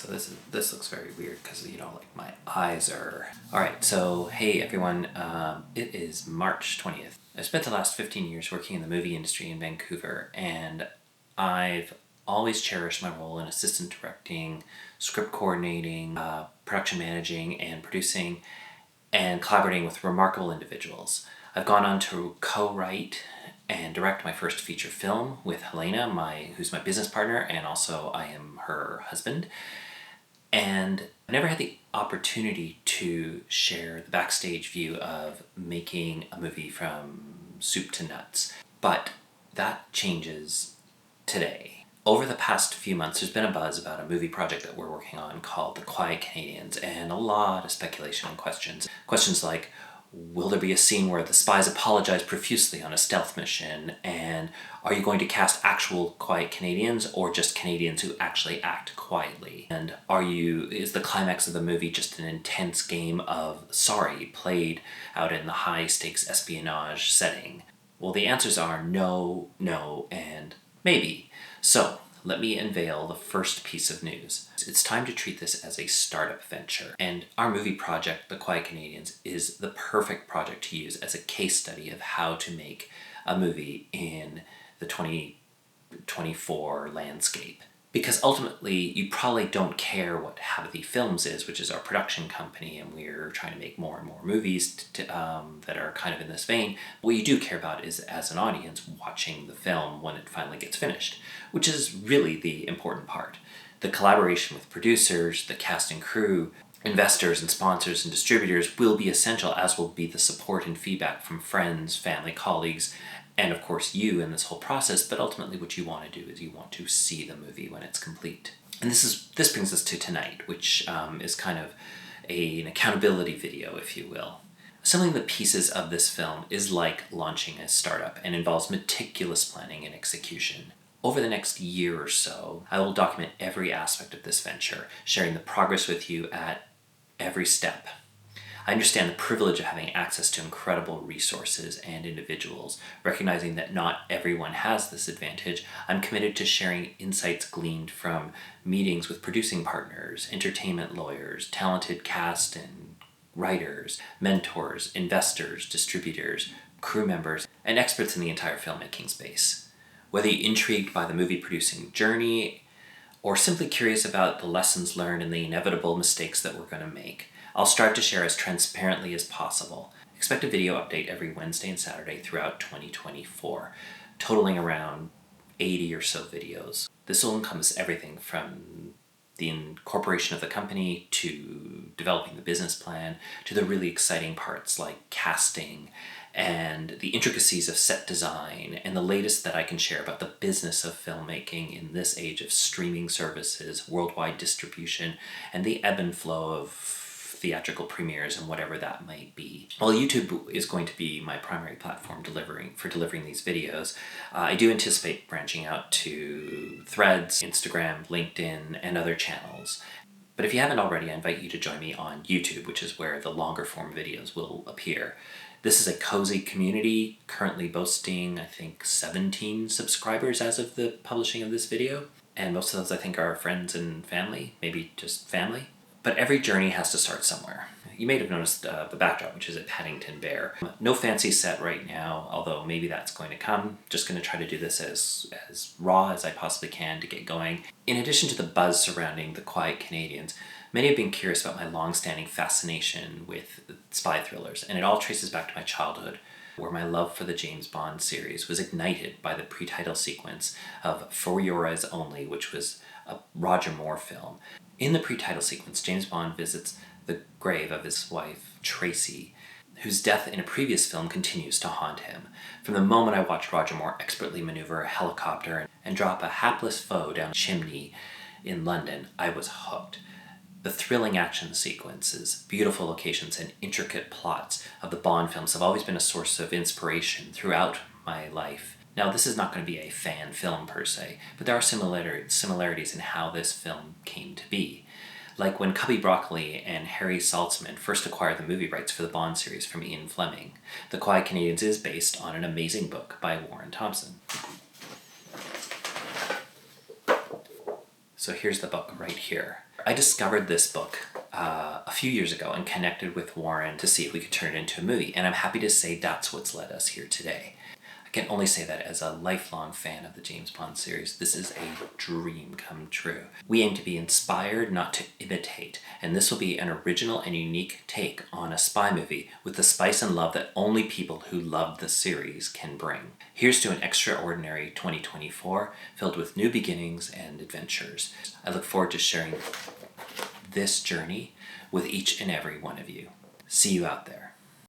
So this looks very weird because, like my eyes are... All right, so hey everyone, it is March 20th. I've spent the last 15 years working in the movie industry in Vancouver, and I've always cherished my role in assistant directing, script coordinating, production managing, and producing, and collaborating with remarkable individuals. I've gone on to co-write and direct my first feature film with Helena, who's my business partner, and also I am her husband. And I've never had the opportunity to share the backstage view of making a movie from soup to nuts. But that changes today. Over the past few months, there's been a buzz about a movie project that we're working on called The Quiet Canadians, and a lot of speculation and questions. Questions like, will there be a scene where the spies apologize profusely on a stealth mission? And are you going to cast actual quiet Canadians or just Canadians who actually act quietly? And is the climax of the movie just an intense game of sorry played out in the high stakes espionage setting? Well, the answers are no, and maybe. So, let me unveil the first piece of news. It's time to treat this as a startup venture, and our movie project, The Quiet Canadians, is the perfect project to use as a case study of how to make a movie in the 2024 landscape. Because ultimately, you probably don't care what Happy Films is, which is our production company, and we're trying to make more and more movies that are kind of in this vein. What you do care about is, as an audience, watching the film when it finally gets finished, which is really the important part. The collaboration with producers, the cast and crew, investors and sponsors and distributors will be essential, as will be the support and feedback from friends, family, colleagues, and of course you in this whole process. But ultimately what you want to do is you want to see the movie when it's complete. And this brings us to tonight, which is kind of an accountability video, if you will. Assembling the pieces of this film is like launching a startup and involves meticulous planning and execution. Over the next year or so, I will document every aspect of this venture, sharing the progress with you at every step. I understand the privilege of having access to incredible resources and individuals. Recognizing that not everyone has this advantage, I'm committed to sharing insights gleaned from meetings with producing partners, entertainment lawyers, talented cast and writers, mentors, investors, distributors, crew members, and experts in the entire filmmaking space. Whether you're intrigued by the movie producing journey or simply curious about the lessons learned and the inevitable mistakes that we're going to make, I'll strive to share as transparently as possible. Expect a video update every Wednesday and Saturday throughout 2024, totaling around 80 or so videos. This will encompass everything from the incorporation of the company to developing the business plan to the really exciting parts like casting and the intricacies of set design and the latest that I can share about the business of filmmaking in this age of streaming services, worldwide distribution, and the ebb and flow of theatrical premieres and whatever that might be. While YouTube is going to be my primary platform for delivering these videos, I do anticipate branching out to Threads, Instagram, LinkedIn, and other channels. But if you haven't already, I invite you to join me on YouTube, which is where the longer form videos will appear. This is a cozy community, currently boasting, I think, 17 subscribers as of the publishing of this video. And most of those, I think, are friends and family, maybe just family. But every journey has to start somewhere. You may have noticed the backdrop, which is at Paddington Bear. No fancy set right now, although maybe that's going to come. Just going to try to do this as raw as I possibly can to get going. In addition to the buzz surrounding The Quiet Canadians, many have been curious about my long-standing fascination with spy thrillers, and it all traces back to my childhood, where my love for the James Bond series was ignited by the pre-title sequence of For Your Eyes Only, which was a Roger Moore film. In the pre-title sequence, James Bond visits the grave of his wife, Tracy, whose death in a previous film continues to haunt him. From the moment I watched Roger Moore expertly maneuver a helicopter and drop a hapless foe down a chimney in London, I was hooked. The thrilling action sequences, beautiful locations, and intricate plots of the Bond films have always been a source of inspiration throughout my life. Now, this is not going to be a fan film per se, but there are similarities in how this film came to be. Like when Cubby Broccoli and Harry Saltzman first acquired the movie rights for the Bond series from Ian Fleming. The Quiet Canadians is based on an amazing book by Warren Thompson. So here's the book right here. I discovered this book a few years ago and connected with Warren to see if we could turn it into a movie. And I'm happy to say that's what's led us here today. I can only say that as a lifelong fan of the James Bond series, this is a dream come true. We aim to be inspired, not to imitate, and this will be an original and unique take on a spy movie with the spice and love that only people who love the series can bring. Here's to an extraordinary 2024 filled with new beginnings and adventures. I look forward to sharing this journey with each and every one of you. See you out there.